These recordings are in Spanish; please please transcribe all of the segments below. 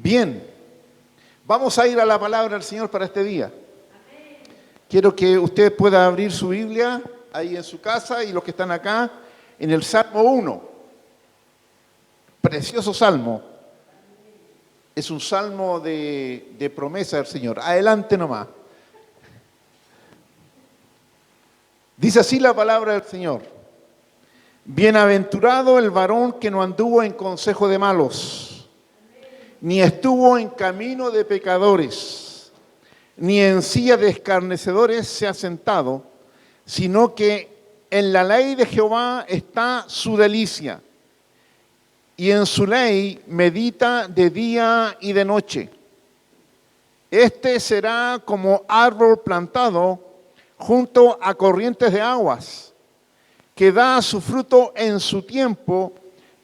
Bien, vamos a ir a la palabra del Señor para este día. Quiero que usted pueda abrir su Biblia ahí en su casa y los que están acá en el Salmo 1. Precioso salmo. Es un salmo de promesa del Señor. Adelante nomás. Dice así la palabra del Señor. Bienaventurado el varón que no anduvo en consejo de malos, ni estuvo en camino de pecadores, ni en silla de escarnecedores se ha sentado, sino que en la ley de Jehová está su delicia, y en su ley medita de día y de noche. Este será como árbol plantado junto a corrientes de aguas, que da su fruto en su tiempo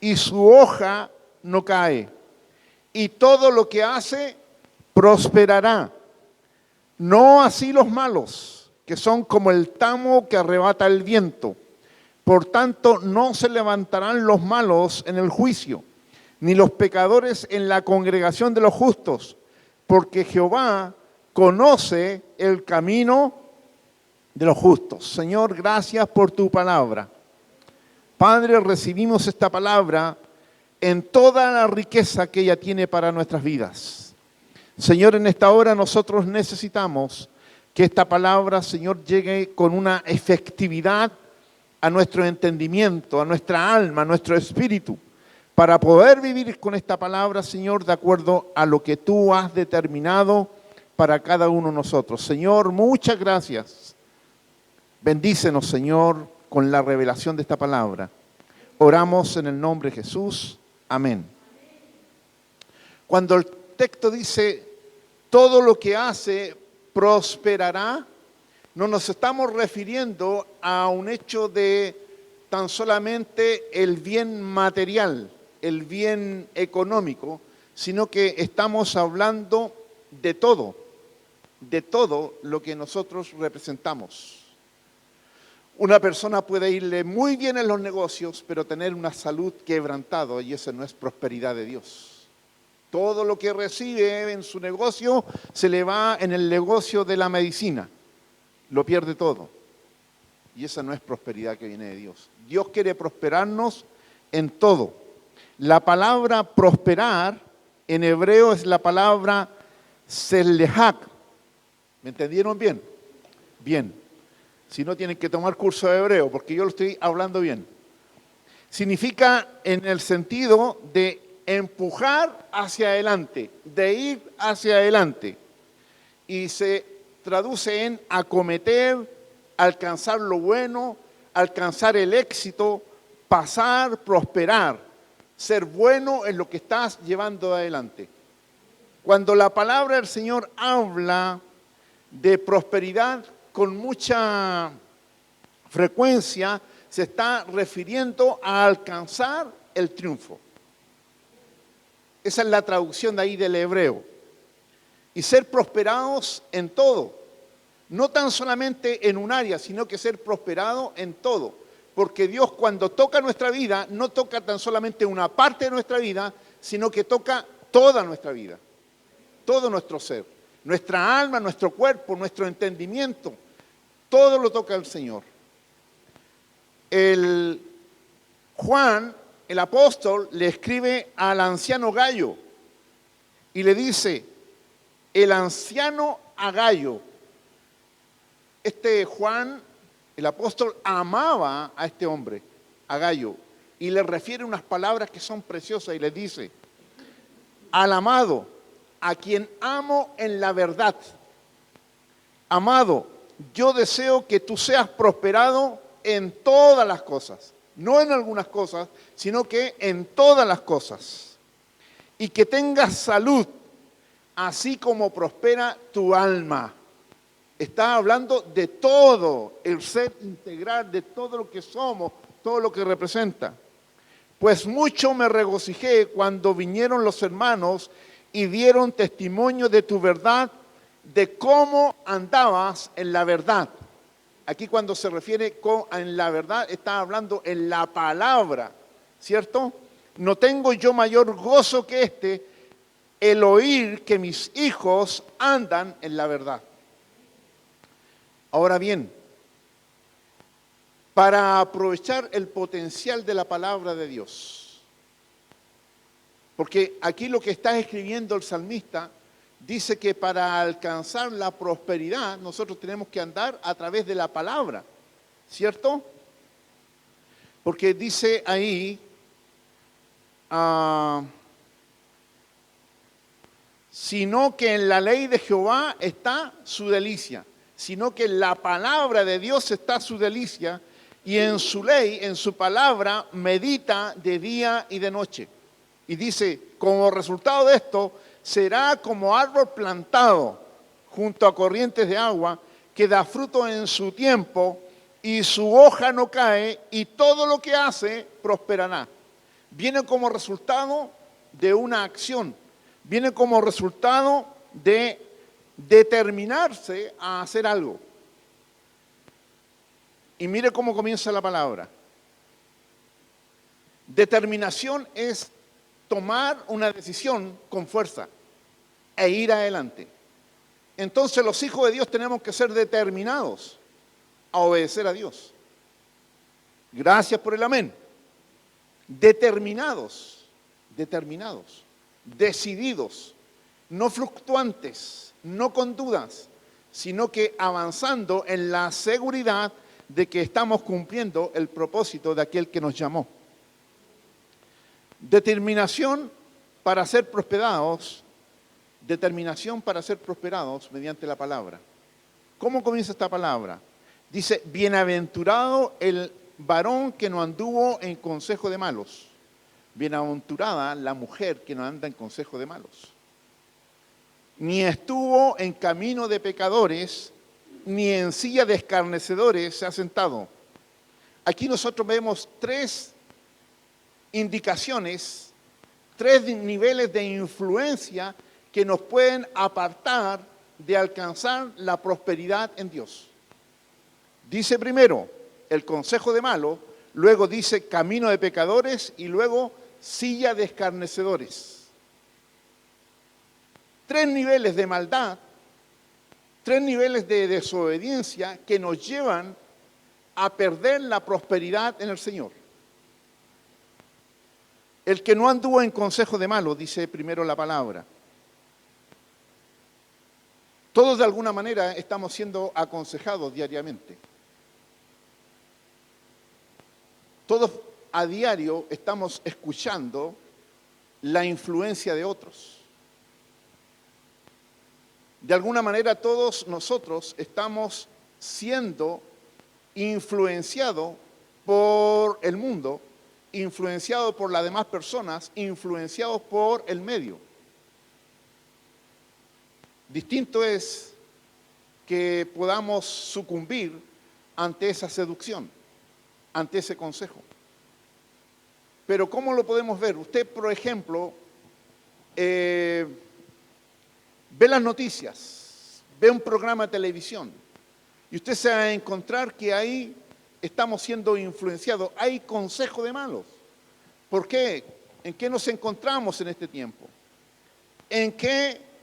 y su hoja no cae. Y todo lo que hace prosperará. No así los malos, que son como el tamo que arrebata el viento. Por tanto, no se levantarán los malos en el juicio, ni los pecadores en la congregación de los justos, porque Jehová conoce el camino de los justos. Señor, gracias por tu palabra. Padre, recibimos esta palabra en toda la riqueza que ella tiene para nuestras vidas. Señor, en esta hora nosotros necesitamos que esta palabra, Señor, llegue con una efectividad a nuestro entendimiento, a nuestra alma, a nuestro espíritu, para poder vivir con esta palabra, Señor, de acuerdo a lo que tú has determinado para cada uno de nosotros. Señor, muchas gracias. Bendícenos, Señor, con la revelación de esta palabra. Oramos en el nombre de Jesús. Amén. Cuando el texto dice, todo lo que hace prosperará, no nos estamos refiriendo a un hecho de tan solamente el bien material, el bien económico, sino que estamos hablando de todo lo que nosotros representamos. Una persona puede irle muy bien en los negocios, pero tener una salud quebrantada, y eso no es prosperidad de Dios. Todo lo que recibe en su negocio se le va en el negocio de la medicina. Lo pierde todo. Y esa no es prosperidad que viene de Dios. Dios quiere prosperarnos en todo. La palabra prosperar en hebreo es la palabra selehak. ¿Me entendieron bien? Bien. Si no, tienen que tomar curso de hebreo, porque yo lo estoy hablando bien. Significa en el sentido de empujar hacia adelante, de ir hacia adelante. Y se traduce en acometer, alcanzar lo bueno, alcanzar el éxito, pasar, prosperar, ser bueno en lo que estás llevando adelante. Cuando la palabra del Señor habla de prosperidad, con mucha frecuencia se está refiriendo a alcanzar el triunfo. Esa es la traducción de ahí del hebreo. Y ser prosperados en todo. No tan solamente en un área, sino que ser prosperado en todo. Porque Dios, cuando toca nuestra vida, no toca tan solamente una parte de nuestra vida, sino que toca toda nuestra vida. Todo nuestro ser. Nuestra alma, nuestro cuerpo, nuestro entendimiento. Todo lo toca el Señor. Juan, el apóstol, le escribe al anciano Gayo y le dice, el anciano a Gayo. Juan, el apóstol, amaba a este hombre, a Gayo, y le refiere unas palabras que son preciosas y le dice, al amado, a quien amo en la verdad. Amado, yo deseo que tú seas prosperado en todas las cosas, no en algunas cosas, sino que en todas las cosas, y que tengas salud, así como prospera tu alma. Está hablando de todo, el ser integral, de todo lo que somos, todo lo que representa. Pues mucho me regocijé cuando vinieron los hermanos y dieron testimonio de tu verdad, de cómo andabas en la verdad. Aquí cuando se refiere en la verdad, está hablando en la palabra, ¿cierto? No tengo yo mayor gozo que el oír que mis hijos andan en la verdad. Ahora bien, para aprovechar el potencial de la palabra de Dios, porque aquí lo que está escribiendo el salmista dice que para alcanzar la prosperidad nosotros tenemos que andar a través de la palabra, ¿cierto? Porque dice ahí, sino que en la ley de Jehová está su delicia, sino que en la palabra de Dios está su delicia, y en su ley, en su palabra, medita de día y de noche. Y dice, como resultado de esto, será como árbol plantado junto a corrientes de agua, que da fruto en su tiempo, y su hoja no cae, y todo lo que hace prosperará. Viene como resultado de una acción, viene como resultado de determinarse a hacer algo. Y mire cómo comienza la palabra. Determinación es tomar una decisión con fuerza e ir adelante. Entonces los hijos de Dios tenemos que ser determinados a obedecer a Dios. Gracias por el amén. Determinados, decididos, no fluctuantes, no con dudas, sino que avanzando en la seguridad de que estamos cumpliendo el propósito de aquel que nos llamó. Determinación para ser prosperados mediante la palabra. ¿Cómo comienza esta palabra? Dice, bienaventurado el varón que no anduvo en consejo de malos. Bienaventurada la mujer que no anda en consejo de malos. Ni estuvo en camino de pecadores, ni en silla de escarnecedores se ha sentado. Aquí nosotros vemos tres indicaciones, tres niveles de influencia que nos pueden apartar de alcanzar la prosperidad en Dios. Dice primero el consejo de malos, luego dice camino de pecadores y luego silla de escarnecedores. Tres niveles de maldad, tres niveles de desobediencia que nos llevan a perder la prosperidad en el Señor. El que no anduvo en consejo de malos, dice primero la palabra. Todos de alguna manera estamos siendo aconsejados diariamente. Todos a diario estamos escuchando la influencia de otros. De alguna manera todos nosotros estamos siendo influenciados por el mundo, influenciados por las demás personas, influenciados por el medio. Distinto es que podamos sucumbir ante esa seducción, ante ese consejo. Pero ¿cómo lo podemos ver? Usted, por ejemplo, ve las noticias, ve un programa de televisión y usted se va a encontrar que ahí estamos siendo influenciados. Hay consejo de malos. ¿Por qué? ¿En qué nos encontramos en este tiempo? En que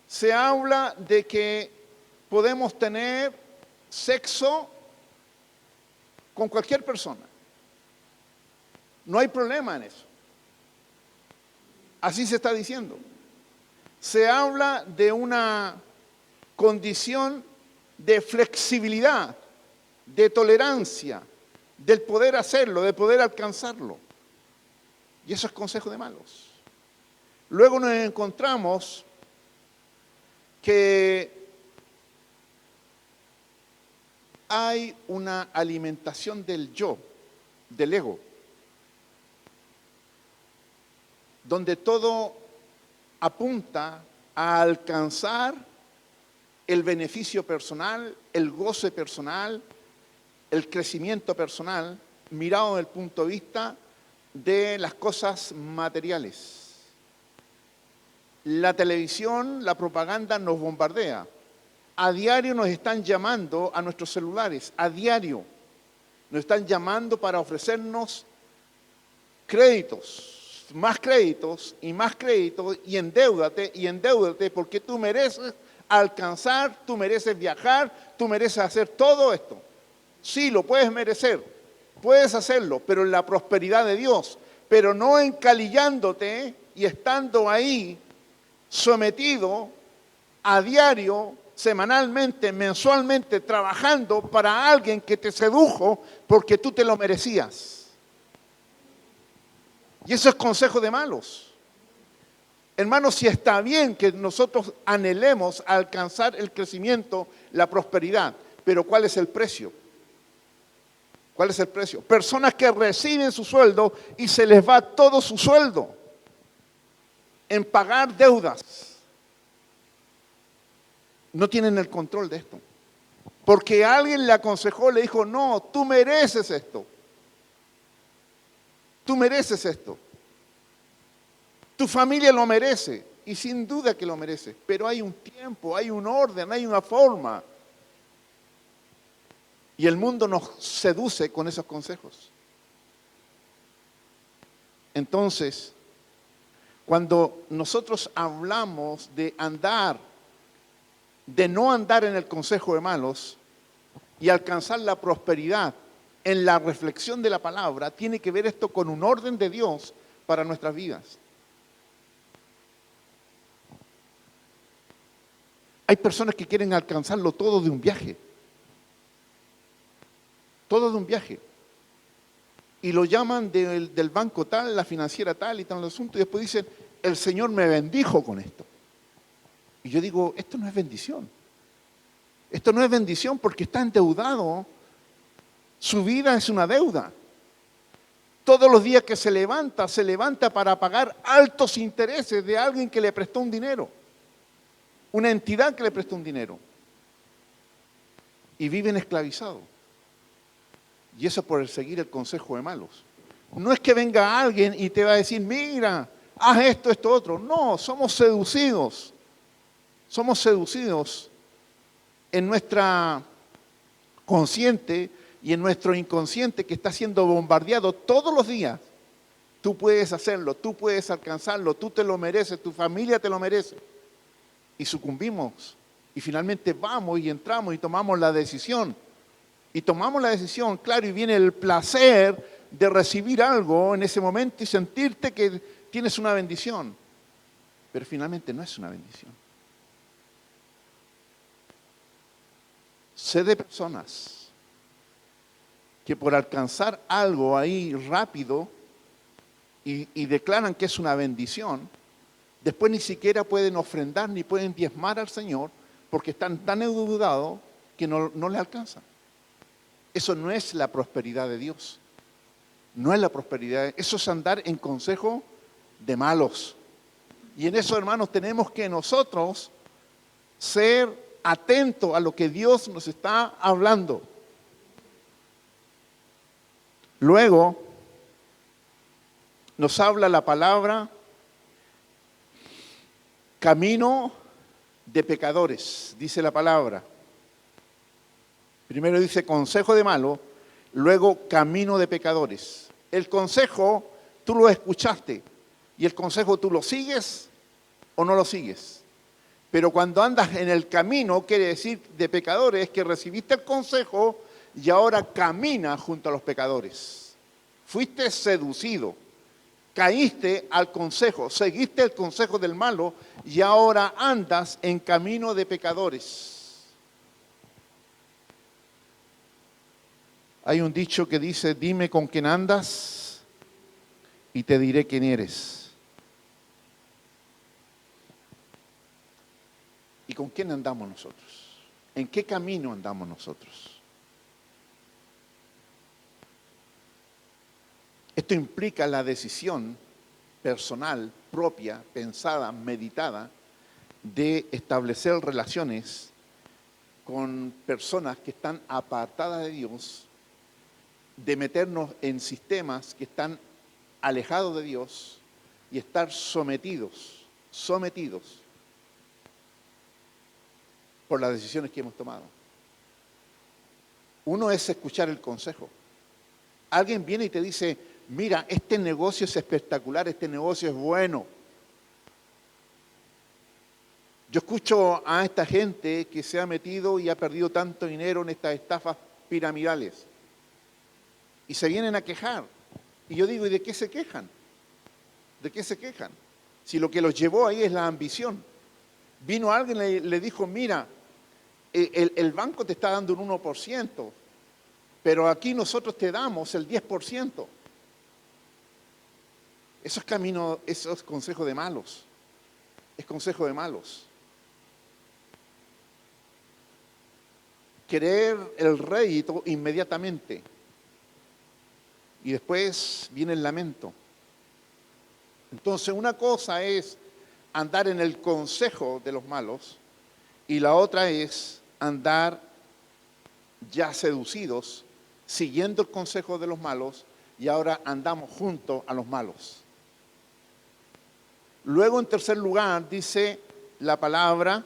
se habla de que podemos tener sexo con cualquier persona. No hay problema en eso. Así se está diciendo. Se habla de una condición de flexibilidad, de tolerancia, del poder hacerlo, de poder alcanzarlo. Y eso es consejo de malos. Luego nos encontramos que hay una alimentación del yo, del ego, donde todo apunta a alcanzar el beneficio personal, el goce personal, el crecimiento personal, mirado desde el punto de vista de las cosas materiales. La televisión, la propaganda nos bombardea. A diario nos están llamando a nuestros celulares, a diario. Nos están llamando para ofrecernos créditos, más créditos y endeúdate porque tú mereces alcanzar, tú mereces viajar, tú mereces hacer todo esto. Sí, lo puedes merecer, puedes hacerlo, pero en la prosperidad de Dios, pero no encalillándote y estando ahí sometido a diario, semanalmente, mensualmente, trabajando para alguien que te sedujo porque tú te lo merecías. Y eso es consejo de malos. Hermanos, si está bien que nosotros anhelemos alcanzar el crecimiento, la prosperidad, pero ¿cuál es el precio? ¿Cuál es el precio? Personas que reciben su sueldo y se les va todo su sueldo en pagar deudas. No tienen el control de esto. Porque alguien le aconsejó, le dijo, no, tú mereces esto. Tú mereces esto. Tu familia lo merece. Y sin duda que lo merece. Pero hay un tiempo, hay un orden, hay una forma. Y el mundo nos seduce con esos consejos. Entonces, cuando nosotros hablamos de no andar en el consejo de malos y alcanzar la prosperidad en la reflexión de la palabra, tiene que ver esto con un orden de Dios para nuestras vidas. Hay personas que quieren alcanzarlo todo de un viaje. Todo de un viaje. Y lo llaman del banco tal, la financiera tal y tal asunto, y después dicen, el Señor me bendijo con esto. Y yo digo, esto no es bendición. Esto no es bendición porque está endeudado. Su vida es una deuda. Todos los días que se levanta para pagar altos intereses de alguien que le prestó un dinero. Una entidad que le prestó un dinero. Y viven esclavizados. Y eso por seguir el consejo de malos. No es que venga alguien y te va a decir, mira, haz esto, esto, otro. No, somos seducidos. Somos seducidos en nuestra consciente y en nuestro inconsciente que está siendo bombardeado todos los días. Tú puedes hacerlo, tú puedes alcanzarlo, tú te lo mereces, tu familia te lo merece. Y sucumbimos. Y finalmente vamos y entramos y tomamos la decisión. Y tomamos la decisión, claro, y viene el placer de recibir algo en ese momento y sentirte que tienes una bendición. Pero finalmente no es una bendición. Sé de personas que por alcanzar algo ahí rápido y declaran que es una bendición, después ni siquiera pueden ofrendar ni pueden diezmar al Señor porque están tan endeudados que no le alcanzan. Eso no es la prosperidad de Dios. No es la prosperidad. Eso es andar en consejo de malos. Y en eso, hermanos, tenemos que nosotros ser atentos a lo que Dios nos está hablando. Luego, nos habla la palabra camino de pecadores, dice la palabra. Primero dice consejo de malo, luego camino de pecadores. El consejo tú lo escuchaste y el consejo tú lo sigues o no lo sigues. Pero cuando andas en el camino, quiere decir de pecadores, que recibiste el consejo y ahora caminas junto a los pecadores. Fuiste seducido, caíste al consejo, seguiste el consejo del malo y ahora andas en camino de pecadores. Hay un dicho que dice, dime con quién andas y te diré quién eres. ¿Y con quién andamos nosotros? ¿En qué camino andamos nosotros? Esto implica la decisión personal, propia, pensada, meditada, de establecer relaciones con personas que están apartadas de Dios, de meternos en sistemas que están alejados de Dios y estar sometidos por las decisiones que hemos tomado. Uno es escuchar el consejo. Alguien viene y te dice, mira, este negocio es espectacular, este negocio es bueno. Yo escucho a esta gente que se ha metido y ha perdido tanto dinero en estas estafas piramidales y se vienen a quejar. Y yo digo, ¿y de qué se quejan? ¿De qué se quejan? Si lo que los llevó ahí es la ambición. Vino alguien y le dijo, mira, el banco te está dando un 1%, pero aquí nosotros te damos el 10%. Eso es camino, eso es consejo de malos. Es consejo de malos. Querer el rédito inmediatamente. Y después viene el lamento. Entonces, una cosa es andar en el consejo de los malos y la otra es andar ya seducidos, siguiendo el consejo de los malos y ahora andamos junto a los malos. Luego, en tercer lugar, dice la palabra,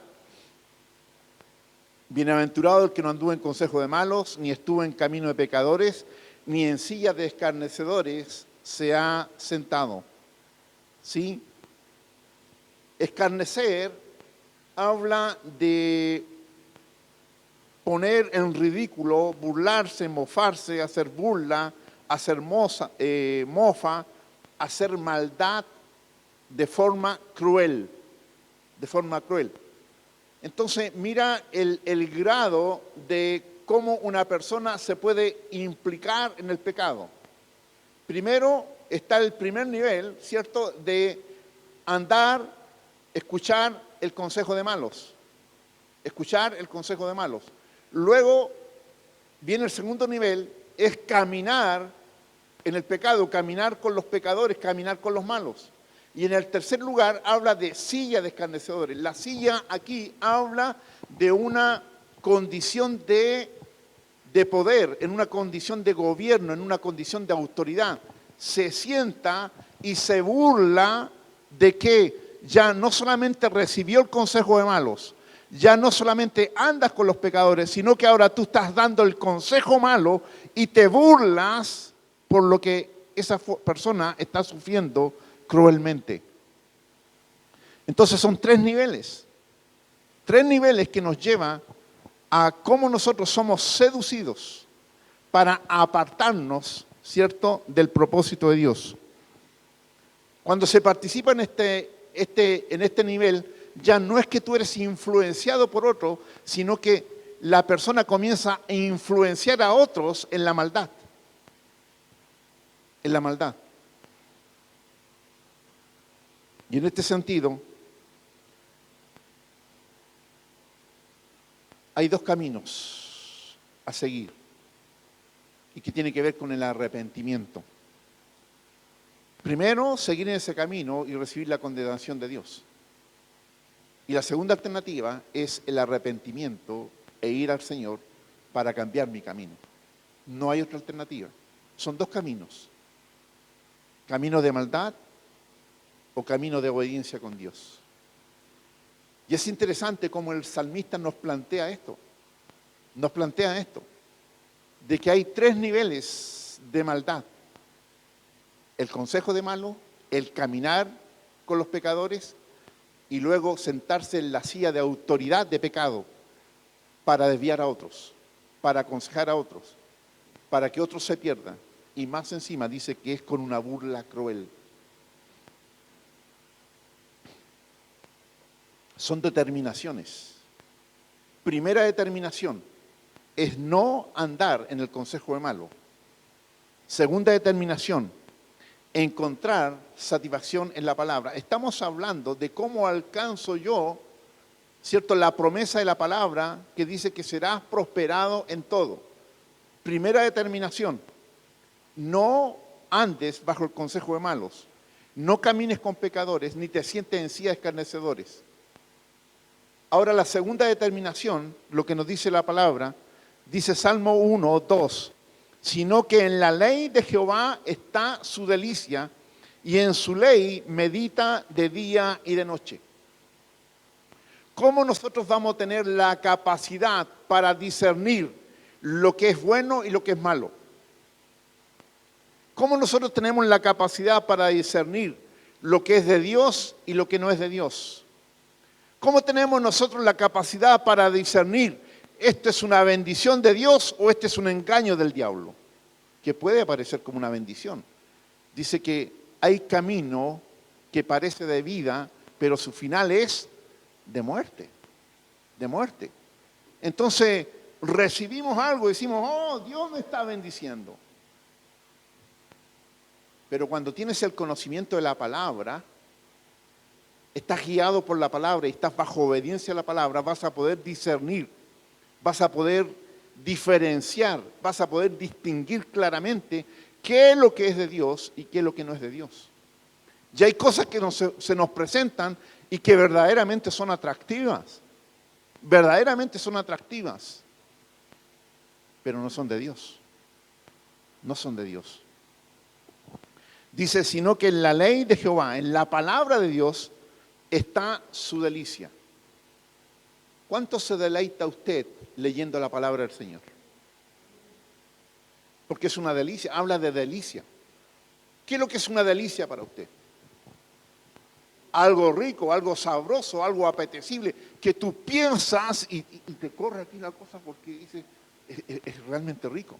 bienaventurado el que no anduvo en consejo de malos, ni estuvo en camino de pecadores, ni en silla de escarnecedores se ha sentado. ¿Sí? Escarnecer habla de poner en ridículo, burlarse, mofarse, hacer burla, hacer mofa, hacer maldad de forma cruel, de forma cruel. Entonces, mira el grado de cómo una persona se puede implicar en el pecado. Primero está el primer nivel, ¿cierto?, de andar, escuchar el consejo de malos. Escuchar el consejo de malos. Luego viene el segundo nivel, es caminar en el pecado, caminar con los pecadores, caminar con los malos. Y en el tercer lugar habla de silla de escarnecedores. La silla aquí habla de una condición de poder, en una condición de gobierno, en una condición de autoridad. Se sienta y se burla de que ya no solamente recibió el consejo de malos, ya no solamente andas con los pecadores, sino que ahora tú estás dando el consejo malo y te burlas por lo que esa persona está sufriendo cruelmente. Entonces son tres niveles que nos llevan a cómo nosotros somos seducidos para apartarnos, ¿cierto?, del propósito de Dios. Cuando se participa en este nivel, ya no es que tú eres influenciado por otro, sino que la persona comienza a influenciar a otros en la maldad. En la maldad. Y en este sentido, hay dos caminos a seguir y que tiene que ver con el arrepentimiento. Primero, seguir en ese camino y recibir la condenación de Dios. Y la segunda alternativa es el arrepentimiento e ir al Señor para cambiar mi camino. No hay otra alternativa. Son dos caminos. Camino de maldad o camino de obediencia con Dios. Y es interesante cómo el salmista nos plantea esto, de que hay tres niveles de maldad. El consejo de malo, el caminar con los pecadores y luego sentarse en la silla de autoridad de pecado para desviar a otros, para aconsejar a otros, para que otros se pierdan. Y más encima dice que es con una burla cruel. Son determinaciones. Primera determinación es no andar en el consejo de malo. Segunda determinación, encontrar satisfacción en la palabra. Estamos hablando de cómo alcanzo yo, ¿cierto?, la promesa de la palabra que dice que serás prosperado en todo. Primera determinación, no andes bajo el consejo de malos, no camines con pecadores, ni te sientes en silla de escarnecedores. Ahora la segunda determinación, lo que nos dice la palabra, dice Salmo 1, 2, sino que en la ley de Jehová está su delicia y en su ley medita de día y de noche. ¿Cómo nosotros vamos a tener la capacidad para discernir lo que es bueno y lo que es malo? ¿Cómo nosotros tenemos la capacidad para discernir lo que es de Dios y lo que no es de Dios? ¿Cómo tenemos nosotros la capacidad para discernir esto es una bendición de Dios o este es un engaño del diablo? Que puede aparecer como una bendición. Dice que hay camino que parece de vida, pero su final es de muerte, de muerte. Entonces recibimos algo y decimos, oh, Dios me está bendiciendo. Pero cuando tienes el conocimiento de la palabra, estás guiado por la palabra y estás bajo obediencia a la palabra, vas a poder discernir, vas a poder diferenciar, vas a poder distinguir claramente qué es lo que es de Dios y qué es lo que no es de Dios. Ya hay cosas que se nos presentan y que verdaderamente son atractivas, pero no son de Dios, no son de Dios. Dice, sino que en la ley de Jehová, en la palabra de Dios, está su delicia. ¿Cuánto se deleita usted leyendo la palabra del Señor? Porque es una delicia, habla de delicia. ¿Qué es lo que es una delicia para usted? Algo rico, algo sabroso, algo apetecible, que tú piensas y te corre aquí la cosa porque dice, es realmente rico.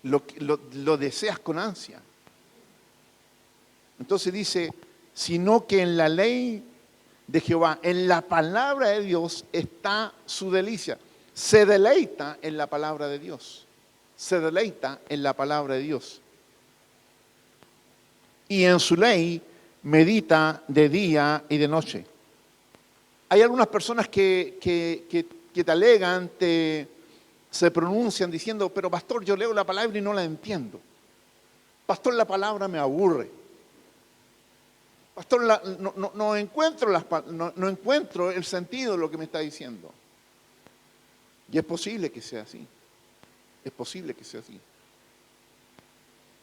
Lo deseas con ansia. Entonces dice, sino que en la ley de Jehová, en la palabra de Dios está su delicia. Se deleita en la palabra de Dios. Se deleita en la palabra de Dios. Y en su ley medita de día y de noche. Hay algunas personas que te alegan, se pronuncian diciendo, pero pastor, yo leo la palabra y no la entiendo. Pastor, la palabra me aburre. Pastor, no encuentro el sentido de lo que me está diciendo. Y es posible que sea así. Es posible que sea así.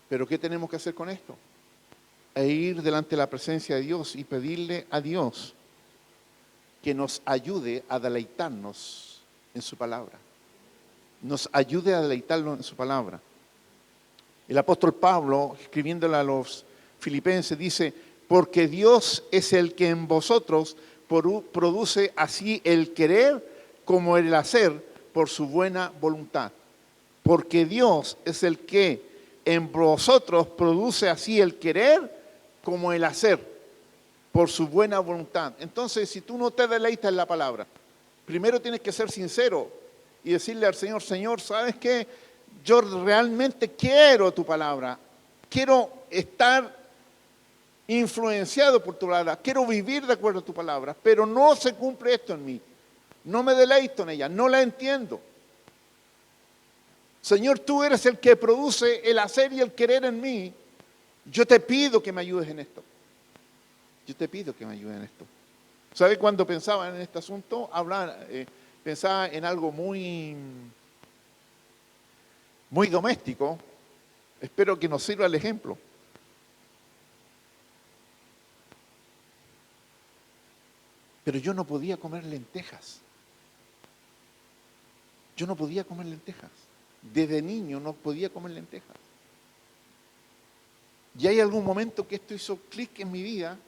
Pero ¿qué tenemos que hacer con esto? Ir delante de la presencia de Dios y pedirle a Dios que nos ayude a deleitarnos en su palabra. Nos ayude a deleitarnos en su palabra. El apóstol Pablo, escribiéndole a los filipenses, dice, porque Dios es el que en vosotros produce así el querer como el hacer por su buena voluntad. Porque Dios es el que en vosotros produce así el querer como el hacer por su buena voluntad. Entonces, si tú no te deleitas en la palabra, primero tienes que ser sincero y decirle al Señor, Señor, ¿sabes qué? Yo realmente quiero tu palabra. Quiero estar influenciado por tu palabra. Quiero vivir de acuerdo a tu palabra, pero no se cumple esto en mí. No me deleito en ella, no la entiendo. Señor, tú eres el que produce el hacer y el querer en mí. Yo te pido que me ayudes en esto. Yo te pido que me ayudes en esto. ¿Sabe cuando pensaba en este asunto? Pensaba en algo muy doméstico. Espero que nos sirva el ejemplo. Pero yo no podía comer lentejas. Yo no podía comer lentejas. Desde niño no podía comer lentejas. Y hay algún momento que esto hizo clic en mi vida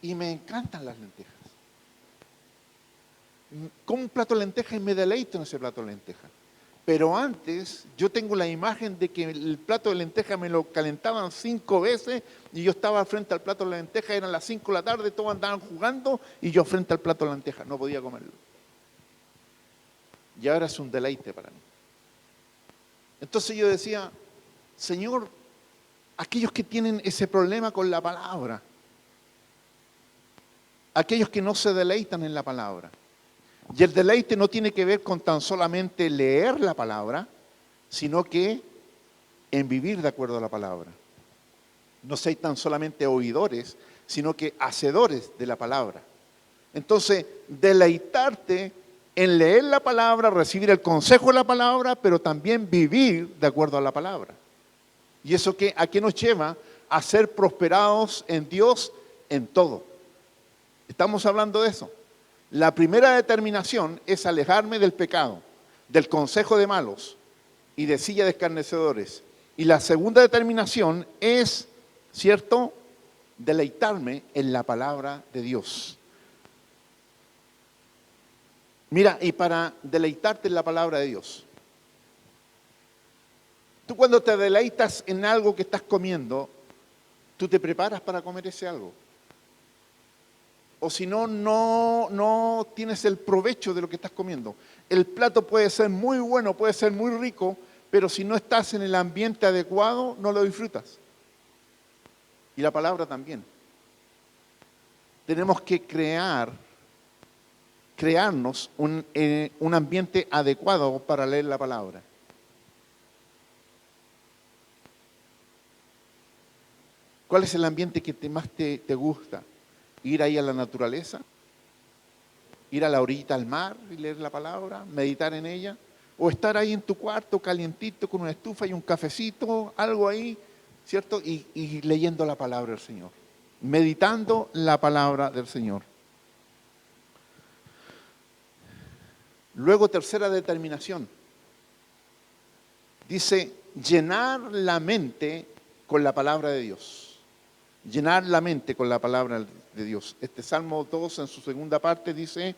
y me encantan las lentejas. Como un plato de lentejas y me deleito en ese plato de lentejas. Pero antes yo tengo la imagen de que el plato de lentejas me lo calentaban 5 veces y yo estaba frente al plato de lentejas, eran las 5 de la tarde, todos andaban jugando y yo frente al plato de lentejas, no podía comerlo. Y ahora es un deleite para mí. Entonces yo decía, Señor, aquellos que tienen ese problema con la palabra, aquellos que no se deleitan en la palabra. Y el deleite no tiene que ver con tan solamente leer la palabra, sino que en vivir de acuerdo a la palabra. No seáis tan solamente oidores, sino que hacedores de la palabra. Entonces, deleitarte en leer la palabra, recibir el consejo de la palabra, pero también vivir de acuerdo a la palabra. ¿Y eso a qué nos lleva? A ser prosperados en Dios en todo. Estamos hablando de eso. La primera determinación es alejarme del pecado, del consejo de malos y de silla de escarnecedores, Y la segunda determinación es, ¿cierto?, deleitarme en la palabra de Dios. Mira, y para deleitarte en la palabra de Dios, tú cuando te deleitas en algo que estás comiendo, tú te preparas para comer ese algo. O si no, no tienes el provecho de lo que estás comiendo. El plato puede ser muy bueno, puede ser muy rico, pero si no estás en el ambiente adecuado, no lo disfrutas. Y la palabra también. Tenemos que crearnos un ambiente adecuado para leer la palabra. ¿Cuál es el ambiente que más te gusta? ¿Ir ahí a la naturaleza? ¿Ir a la orillita al mar y leer la palabra? ¿Meditar en ella? ¿O estar ahí en tu cuarto calientito con una estufa y un cafecito, algo ahí, ¿cierto? Y leyendo la palabra del Señor, meditando la palabra del Señor. Luego, tercera determinación. Dice, llenar la mente con la palabra de Dios. Llenar la mente con la palabra de Dios. Este Salmo 2 en su segunda parte dice,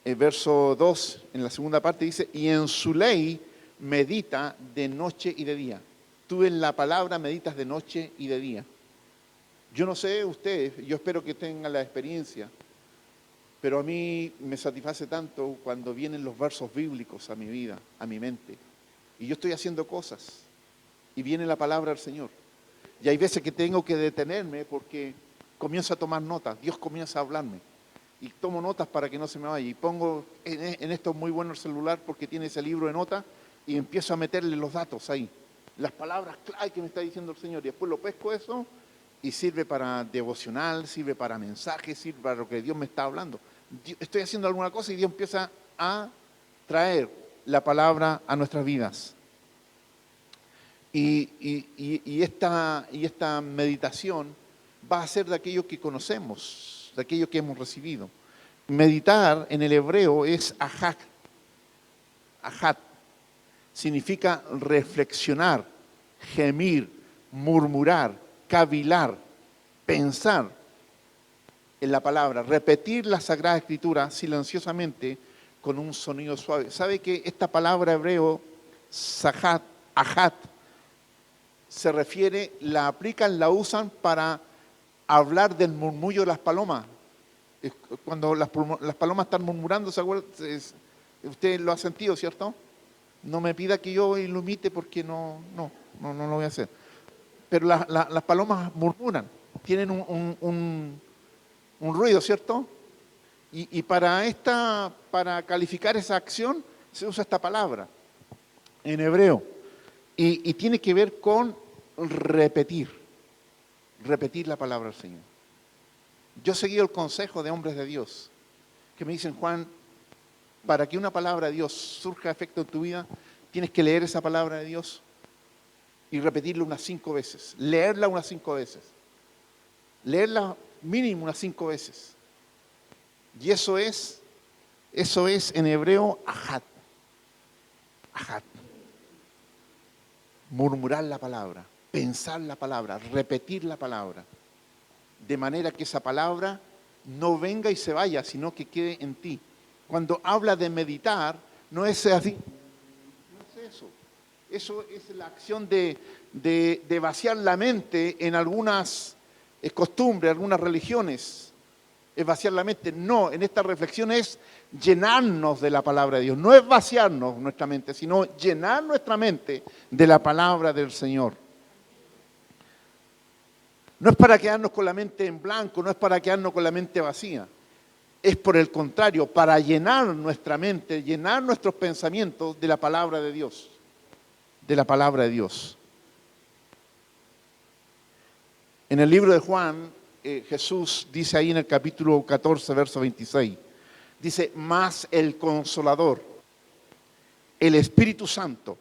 el verso 2 en la segunda parte dice, y en su ley medita de noche y de día. Tú en la palabra meditas de noche y de día. Yo no sé ustedes, yo espero que tengan la experiencia, pero a mí me satisface tanto cuando vienen los versos bíblicos a mi vida, a mi mente. Y yo estoy haciendo cosas y viene la palabra del Señor. Y hay veces que tengo que detenerme porque comienzo a tomar notas, Dios comienza a hablarme. Y tomo notas para que no se me vaya. Y pongo en esto muy bueno el celular porque tiene ese libro de notas y empiezo a meterle los datos ahí. Las palabras clave que me está diciendo el Señor. Y después lo pesco eso y sirve para devocional, sirve para mensajes, sirve para lo que Dios me está hablando. Estoy haciendo alguna cosa y Dios empieza a traer la palabra a nuestras vidas. Y esta meditación va a ser de aquello que conocemos, de aquello que hemos recibido. Meditar en el hebreo es ajat. Ajat significa reflexionar, gemir, murmurar, cavilar, pensar en la palabra, repetir la Sagrada Escritura silenciosamente con un sonido suave. ¿Sabe que esta palabra hebreo, sahat, ajat, se refiere, la aplican, la usan para hablar del murmullo de las palomas? Cuando las palomas están murmurando, ¿se acuerdan? Usted lo ha sentido, ¿cierto? No me pida que yo lo imite porque no lo voy a hacer. Pero las palomas murmuran, tienen un ruido, ¿cierto? Y para calificar esa acción se usa esta palabra en hebreo. Y tiene que ver con repetir la palabra del Señor. Yo he seguido el consejo de hombres de Dios que me dicen, Juan, para que una palabra de Dios surja efecto en tu vida, tienes que leer esa palabra de Dios y repetirla unas 5 veces, leerla unas 5 veces, leerla mínimo unas 5 veces. Y eso es en hebreo ajat. Ajat. Murmurar la palabra, pensar la palabra, repetir la palabra, de manera que esa palabra no venga y se vaya, sino que quede en ti. Cuando habla de meditar, no es así, no es eso. Eso es la acción de vaciar la mente en algunas costumbres, algunas religiones. Es vaciar la mente. No, en esta reflexión es llenarnos de la palabra de Dios. No es vaciarnos nuestra mente, sino llenar nuestra mente de la palabra del Señor. No es para quedarnos con la mente en blanco, no es para quedarnos con la mente vacía. Es por el contrario, para llenar nuestra mente, llenar nuestros pensamientos de la palabra de Dios. De la palabra de Dios. En el libro de Juan, Jesús dice ahí en el capítulo 14, verso 26, dice, mas el Consolador, el Espíritu Santo,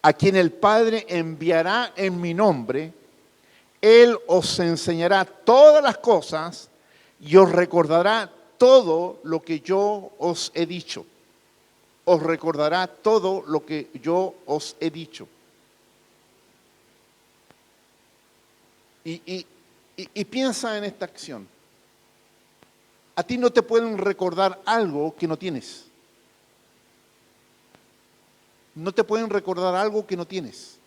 a quien el Padre enviará en mi nombre, Él os enseñará todas las cosas y os recordará todo lo que yo os he dicho. Os recordará todo lo que yo os he dicho. Y piensa en esta acción. A ti no te pueden recordar algo que no tienes. No te pueden recordar algo que no tienes.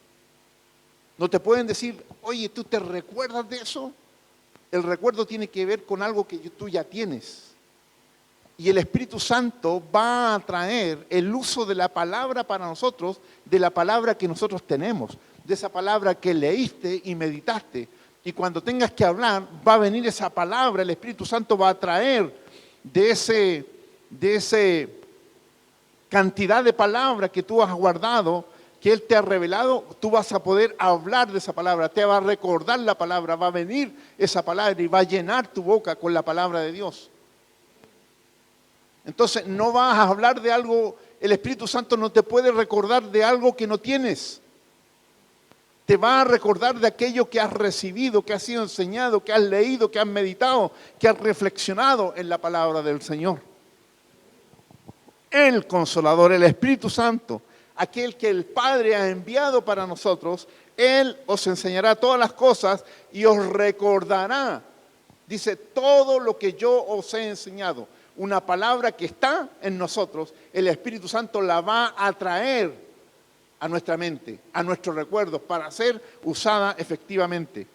No te pueden decir, oye, ¿tú te recuerdas de eso? El recuerdo tiene que ver con algo que tú ya tienes. Y el Espíritu Santo va a traer el uso de la palabra para nosotros, de la palabra que nosotros tenemos, de esa palabra que leíste y meditaste. Y cuando tengas que hablar, va a venir esa palabra, el Espíritu Santo va a traer de ese cantidad de palabras que tú has guardado, que Él te ha revelado, tú vas a poder hablar de esa palabra, te va a recordar la palabra, va a venir esa palabra y va a llenar tu boca con la palabra de Dios. Entonces no vas a hablar de algo, el Espíritu Santo no te puede recordar de algo que no tienes. Te va a recordar de aquello que has recibido, que has sido enseñado, que has leído, que has meditado, que has reflexionado en la palabra del Señor. El Consolador, el Espíritu Santo, aquel que el Padre ha enviado para nosotros, Él os enseñará todas las cosas y os recordará, dice, todo lo que yo os he enseñado. Una palabra que está en nosotros, el Espíritu Santo la va a traer a nuestra mente, a nuestros recuerdos, para ser usada efectivamente.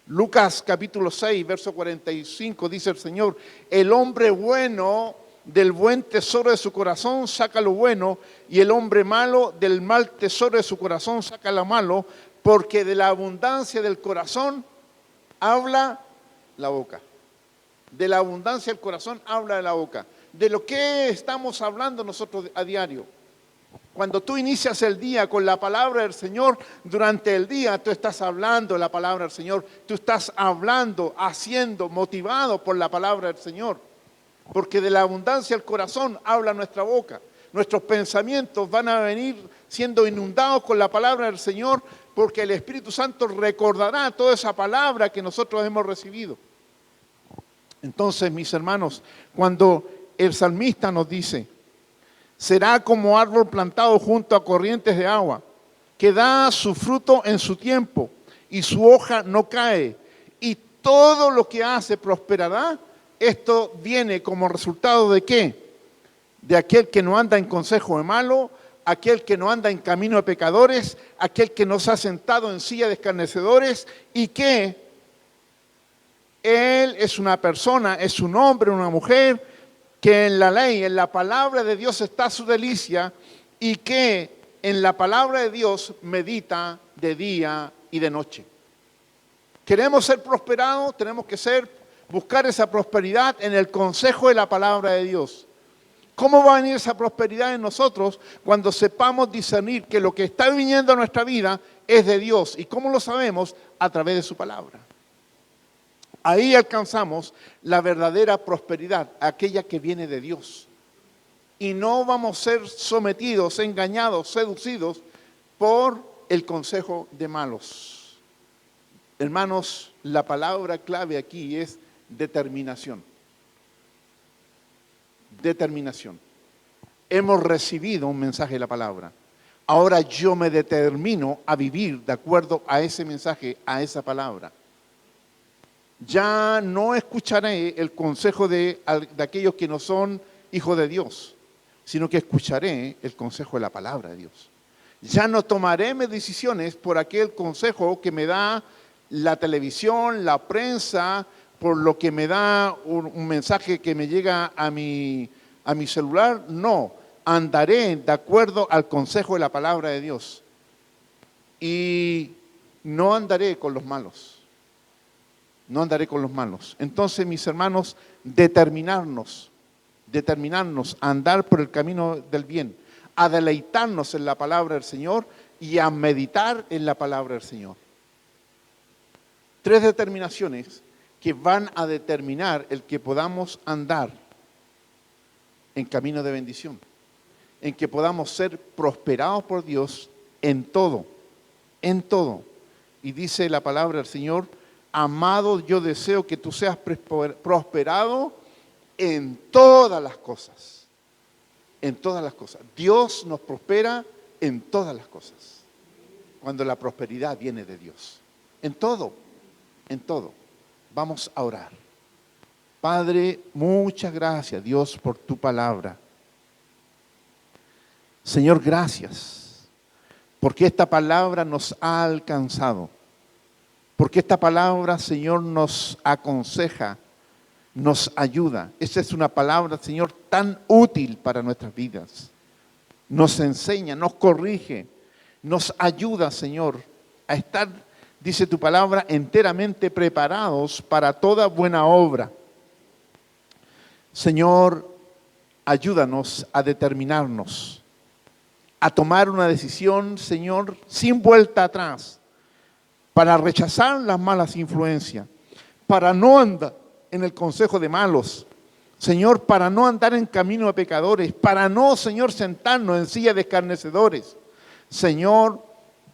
Lucas capítulo 6, verso 45, dice el Señor, el hombre bueno del buen tesoro de su corazón saca lo bueno, y el hombre malo del mal tesoro de su corazón saca lo malo, porque de la abundancia del corazón habla la boca. De la abundancia del corazón habla de la boca. ¿De lo que estamos hablando nosotros a diario? Cuando tú inicias el día con la palabra del Señor, durante el día tú estás hablando de la palabra del Señor. Tú estás hablando, haciendo, motivado por la palabra del Señor. Porque de la abundancia del corazón habla nuestra boca. Nuestros pensamientos van a venir siendo inundados con la palabra del Señor, porque el Espíritu Santo recordará toda esa palabra que nosotros hemos recibido. Entonces, mis hermanos, cuando el salmista nos dice, será como árbol plantado junto a corrientes de agua, que da su fruto en su tiempo, y su hoja no cae, y todo lo que hace prosperará. Esto viene como resultado ¿de qué? De aquel que no anda en consejo de malo, aquel que no anda en camino de pecadores, aquel que no se ha sentado en silla de escarnecedores, y que él es una persona, es un hombre, una mujer, que en la ley, en la palabra de Dios está su delicia, y que en la palabra de Dios medita de día y de noche. Queremos ser prosperados, tenemos que buscar esa prosperidad en el consejo de la palabra de Dios. ¿Cómo va a venir esa prosperidad en nosotros cuando sepamos discernir que lo que está viniendo a nuestra vida es de Dios? ¿Y cómo lo sabemos? A través de su palabra. Ahí alcanzamos la verdadera prosperidad, aquella que viene de Dios. Y no vamos a ser sometidos, engañados, seducidos por el consejo de malos. Hermanos, la palabra clave aquí es determinación. Determinación. Hemos recibido un mensaje de la palabra. Ahora yo me determino a vivir de acuerdo a ese mensaje, a esa palabra. Ya no escucharé el consejo de aquellos que no son hijos de Dios, sino que escucharé el consejo de la palabra de Dios. Ya no tomaré mis decisiones por aquel consejo que me da la televisión, la prensa, por lo que me da un mensaje que me llega a mi celular. No, andaré de acuerdo al consejo de la palabra de Dios. Y no andaré con los malos. No andaré con los malos. Entonces, mis hermanos, determinarnos a andar por el camino del bien, a deleitarnos en la palabra del Señor y a meditar en la palabra del Señor. 3 determinaciones que van a determinar el que podamos andar en camino de bendición, en que podamos ser prosperados por Dios en todo, en todo. Y dice la palabra del Señor, amado, yo deseo que tú seas prosperado en todas las cosas. En todas las cosas. Dios nos prospera en todas las cosas. Cuando la prosperidad viene de Dios. En todo. en todo. Vamos a orar. Padre, muchas gracias, Dios, por tu palabra. Señor, gracias, porque esta palabra nos ha alcanzado. Porque esta palabra, Señor, nos aconseja, nos ayuda. Esa es una palabra, Señor, tan útil para nuestras vidas. Nos enseña, nos corrige, nos ayuda, Señor, a estar, dice tu palabra, enteramente preparados para toda buena obra. Señor, ayúdanos a determinarnos, a tomar una decisión, Señor, sin vuelta atrás, para rechazar las malas influencias, para no andar en el consejo de malos, Señor, para no andar en camino de pecadores, para no, Señor, sentarnos en silla de escarnecedores, Señor,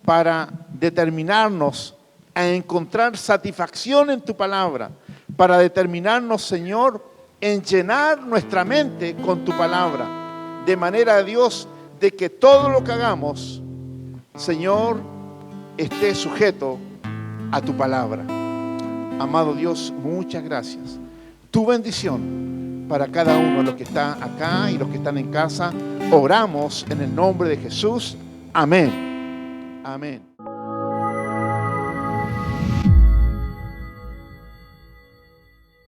para determinarnos a encontrar satisfacción en tu palabra, para determinarnos, Señor, en llenar nuestra mente con tu palabra, de manera, Dios, de que todo lo que hagamos, Señor, esté sujeto a tu palabra. Amado Dios, muchas gracias. Tu bendición para cada uno de los que está acá y los que están en casa. Oramos en el nombre de Jesús. Amén. Amén.